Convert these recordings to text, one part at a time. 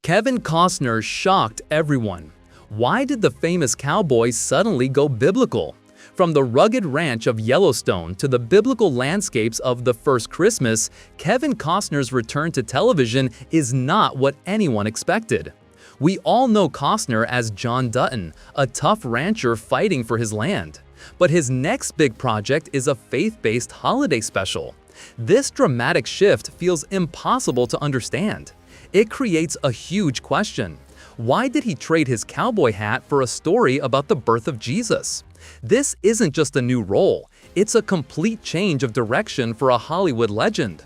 Kevin Costner shocked everyone. Why did the famous cowboy suddenly go biblical? From the rugged ranch of Yellowstone to the biblical landscapes of The First Christmas, Kevin Costner's return to television is not what anyone expected. We all know Costner as John Dutton, a tough rancher fighting for his land. But his next big project is a faith-based holiday special. This dramatic shift feels impossible to understand. It creates a huge question. Why did he trade his cowboy hat for a story about the birth of Jesus? This isn't just a new role, it's a complete change of direction for a Hollywood legend.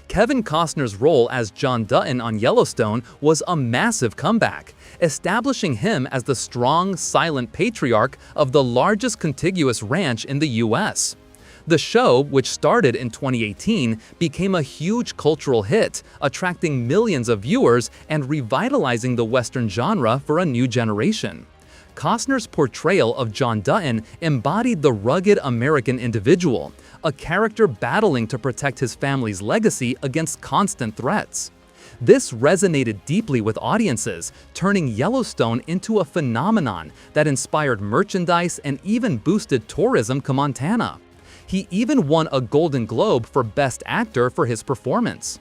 Kevin Costner's role as John Dutton on Yellowstone was a massive comeback, establishing him as the strong, silent patriarch of the largest contiguous ranch in the US. The show, which started in 2018, became a huge cultural hit, attracting millions of viewers and revitalizing the Western genre for a new generation. Costner's portrayal of John Dutton embodied the rugged American individual, a character battling to protect his family's legacy against constant threats. This resonated deeply with audiences, turning Yellowstone into a phenomenon that inspired merchandise and even boosted tourism to Montana. He even won a Golden Globe for Best Actor for his performance.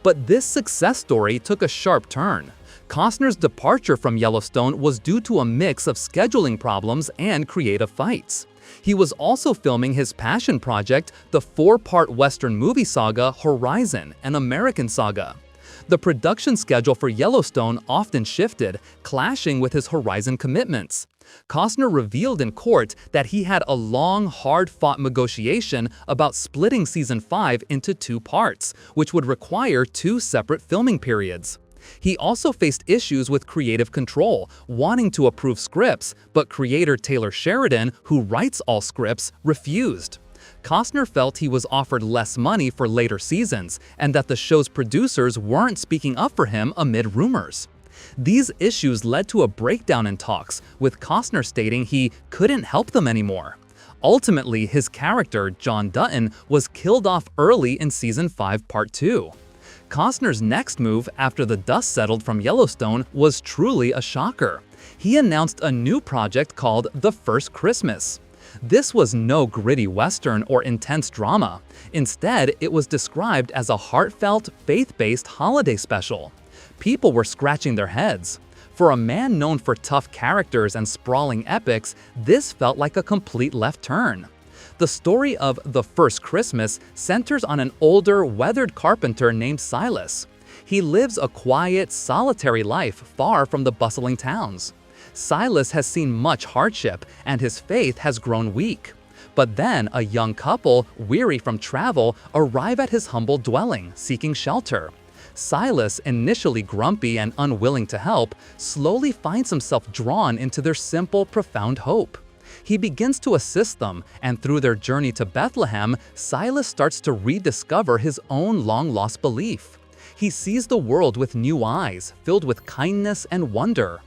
But this success story took a sharp turn. Costner's departure from Yellowstone was due to a mix of scheduling problems and creative fights. He was also filming his passion project, the four-part Western movie saga Horizon, an American saga. The production schedule for Yellowstone often shifted, clashing with his Horizon commitments. Costner revealed in court that he had a long, hard-fought negotiation about splitting Season 5 into two parts, which would require two separate filming periods. He also faced issues with creative control, wanting to approve scripts, but creator Taylor Sheridan, who writes all scripts, refused. Costner felt he was offered less money for later seasons, and that the show's producers weren't speaking up for him amid rumors. These issues led to a breakdown in talks, with Costner stating he couldn't help them anymore. Ultimately, his character, John Dutton, was killed off early in Season 5 Part 2. Costner's next move after the dust settled from Yellowstone was truly a shocker. He announced a new project called The First Christmas. This was no gritty Western or intense drama. Instead, it was described as a heartfelt, faith-based holiday special. People were scratching their heads. For a man known for tough characters and sprawling epics, this felt like a complete left turn. The story of The First Christmas centers on an older, weathered carpenter named Silas. He lives a quiet, solitary life far from the bustling towns. Silas has seen much hardship, and his faith has grown weak. But then a young couple, weary from travel, arrive at his humble dwelling, seeking shelter. Silas, initially grumpy and unwilling to help, slowly finds himself drawn into their simple, profound hope. He begins to assist them, and through their journey to Bethlehem, Silas starts to rediscover his own long-lost belief. He sees the world with new eyes, filled with kindness and wonder.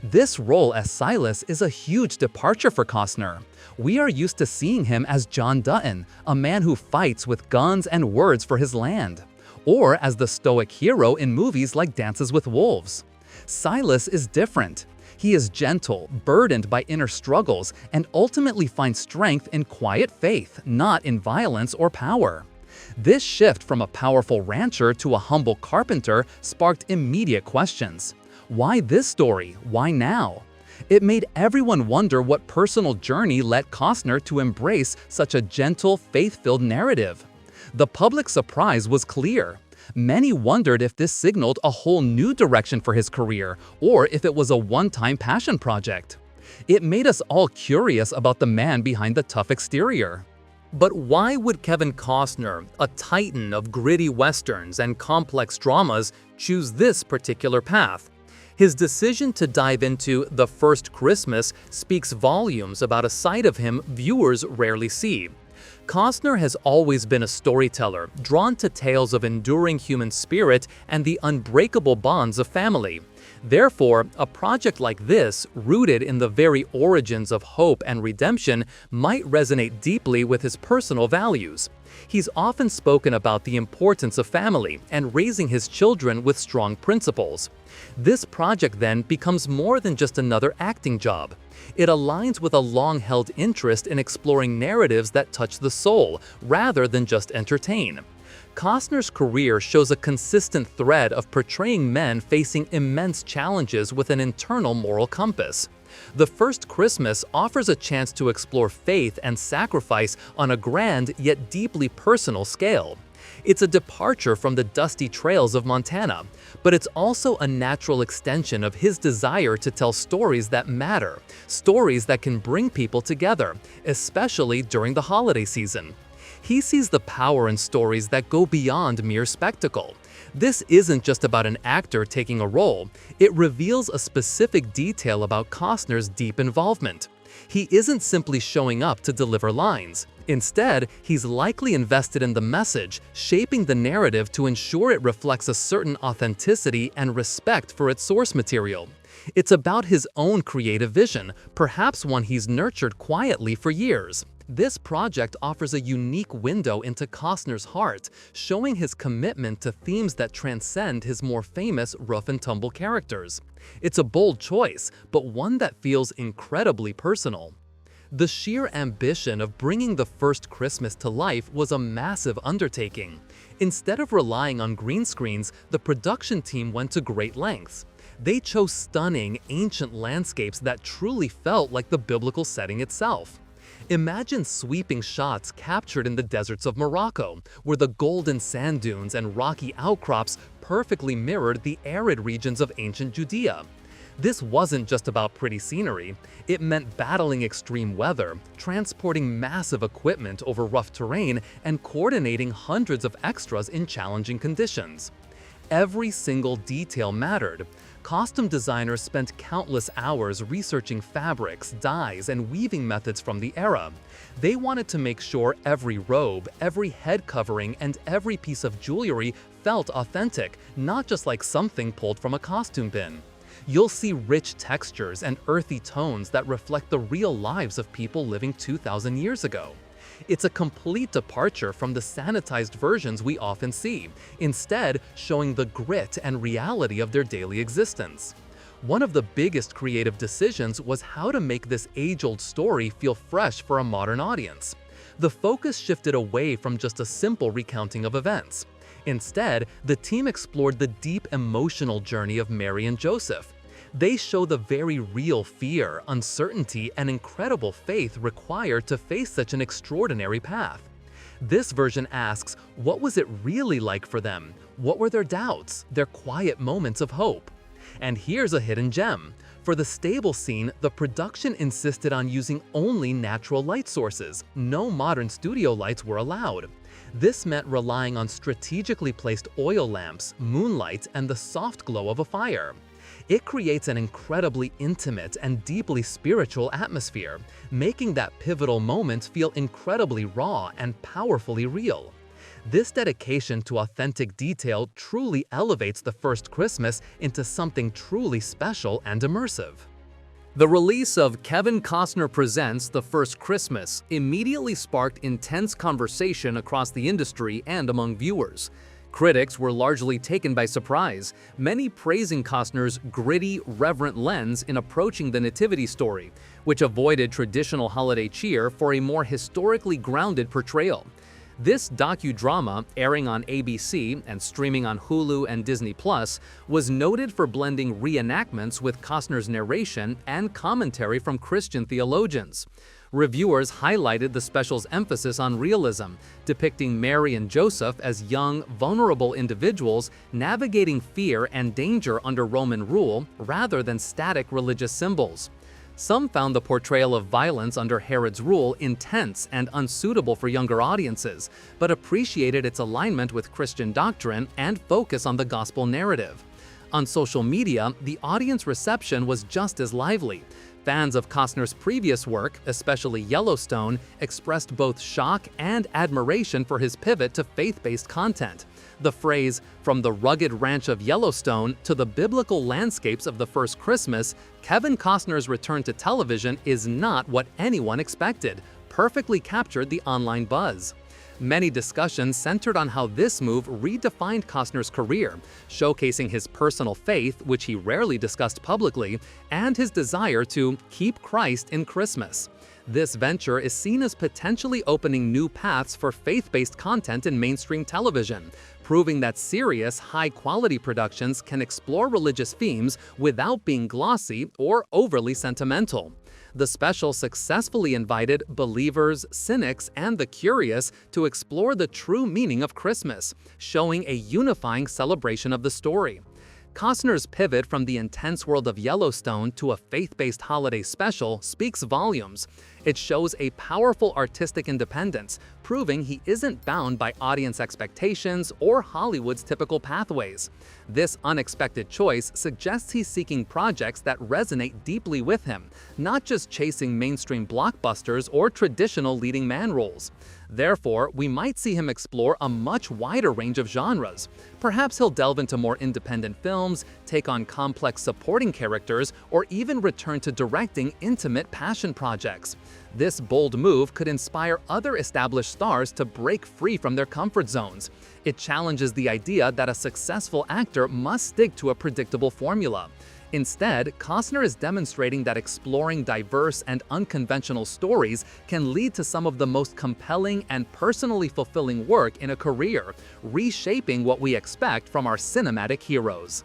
This role as Silas is a huge departure for Costner. We are used to seeing him as John Dutton, a man who fights with guns and words for his land, or as the stoic hero in movies like Dances with Wolves. Silas is different. He is gentle, burdened by inner struggles, and ultimately finds strength in quiet faith, not in violence or power. This shift from a powerful rancher to a humble carpenter sparked immediate questions. Why this story? Why now? It made everyone wonder what personal journey led Costner to embrace such a gentle, faith-filled narrative. The public surprise was clear. Many wondered if this signaled a whole new direction for his career, or if it was a one-time passion project. It made us all curious about the man behind the tough exterior. But why would Kevin Costner, a titan of gritty westerns and complex dramas, choose this particular path? His decision to dive into The First Christmas speaks volumes about a side of him viewers rarely see. Costner has always been a storyteller, drawn to tales of enduring human spirit and the unbreakable bonds of family. Therefore, a project like this, rooted in the very origins of hope and redemption, might resonate deeply with his personal values. He's often spoken about the importance of family and raising his children with strong principles. This project then becomes more than just another acting job. It aligns with a long-held interest in exploring narratives that touch the soul, rather than just entertain. Costner's career shows a consistent thread of portraying men facing immense challenges with an internal moral compass. The First Christmas offers a chance to explore faith and sacrifice on a grand yet deeply personal scale. It's a departure from the dusty trails of Montana, but it's also a natural extension of his desire to tell stories that matter, stories that can bring people together, especially during the holiday season. He sees the power in stories that go beyond mere spectacle. This isn't just about an actor taking a role, it reveals a specific detail about Costner's deep involvement. He isn't simply showing up to deliver lines. Instead, he's likely invested in the message, shaping the narrative to ensure it reflects a certain authenticity and respect for its source material. It's about his own creative vision, perhaps one he's nurtured quietly for years. This project offers a unique window into Costner's heart, showing his commitment to themes that transcend his more famous rough-and-tumble characters. It's a bold choice, but one that feels incredibly personal. The sheer ambition of bringing the First Christmas to life was a massive undertaking. Instead of relying on green screens, the production team went to great lengths. They chose stunning, ancient landscapes that truly felt like the biblical setting itself. Imagine sweeping shots captured in the deserts of Morocco, where the golden sand dunes and rocky outcrops perfectly mirrored the arid regions of ancient Judea. This wasn't just about pretty scenery, it meant battling extreme weather, transporting massive equipment over rough terrain, and coordinating hundreds of extras in challenging conditions. Every single detail mattered. Costume designers spent countless hours researching fabrics, dyes, and weaving methods from the era. They wanted to make sure every robe, every head covering, and every piece of jewelry felt authentic, not just like something pulled from a costume bin. You'll see rich textures and earthy tones that reflect the real lives of people living 2,000 years ago. It's a complete departure from the sanitized versions we often see, instead showing the grit and reality of their daily existence. One of the biggest creative decisions was how to make this age-old story feel fresh for a modern audience. The focus shifted away from just a simple recounting of events. Instead, the team explored the deep emotional journey of Mary and Joseph. They show the very real fear, uncertainty, and incredible faith required to face such an extraordinary path. This version asks, what was it really like for them? What were their doubts, their quiet moments of hope? And here's a hidden gem. For the stable scene, the production insisted on using only natural light sources. No modern studio lights were allowed. This meant relying on strategically placed oil lamps, moonlight, and the soft glow of a fire. It creates an incredibly intimate and deeply spiritual atmosphere, making that pivotal moment feel incredibly raw and powerfully real. This dedication to authentic detail truly elevates the First Christmas into something truly special and immersive. The release of Kevin Costner Presents The First Christmas immediately sparked intense conversation across the industry and among viewers. Critics were largely taken by surprise, many praising Costner's gritty, reverent lens in approaching the Nativity story, which avoided traditional holiday cheer for a more historically grounded portrayal. This docudrama, airing on ABC and streaming on Hulu and Disney+, was noted for blending reenactments with Costner's narration and commentary from Christian theologians. Reviewers highlighted the special's emphasis on realism, depicting Mary and Joseph as young, vulnerable individuals navigating fear and danger under Roman rule rather than static religious symbols. Some found the portrayal of violence under Herod's rule intense and unsuitable for younger audiences, but appreciated its alignment with Christian doctrine and focus on the gospel narrative. On social media, the audience reception was just as lively. Fans of Costner's previous work, especially Yellowstone, expressed both shock and admiration for his pivot to faith-based content. The phrase, "From the rugged ranch of Yellowstone to the biblical landscapes of the First Christmas, Kevin Costner's return to television is not what anyone expected," perfectly captured the online buzz. Many discussions centered on how this move redefined Costner's career, showcasing his personal faith, which he rarely discussed publicly, and his desire to keep Christ in Christmas. This venture is seen as potentially opening new paths for faith-based content in mainstream television, proving that serious, high-quality productions can explore religious themes without being glossy or overly sentimental. The special successfully invited believers, cynics, and the curious to explore the true meaning of Christmas, showing a unifying celebration of the story. Costner's pivot from the intense world of Yellowstone to a faith-based holiday special speaks volumes. It shows a powerful artistic independence, proving he isn't bound by audience expectations or Hollywood's typical pathways. This unexpected choice suggests he's seeking projects that resonate deeply with him, not just chasing mainstream blockbusters or traditional leading man roles. Therefore, we might see him explore a much wider range of genres. Perhaps he'll delve into more independent films, take on complex supporting characters, or even return to directing intimate passion projects. This bold move could inspire other established stars to break free from their comfort zones. It challenges the idea that a successful actor must stick to a predictable formula. Instead, Costner is demonstrating that exploring diverse and unconventional stories can lead to some of the most compelling and personally fulfilling work in a career, reshaping what we expect from our cinematic heroes.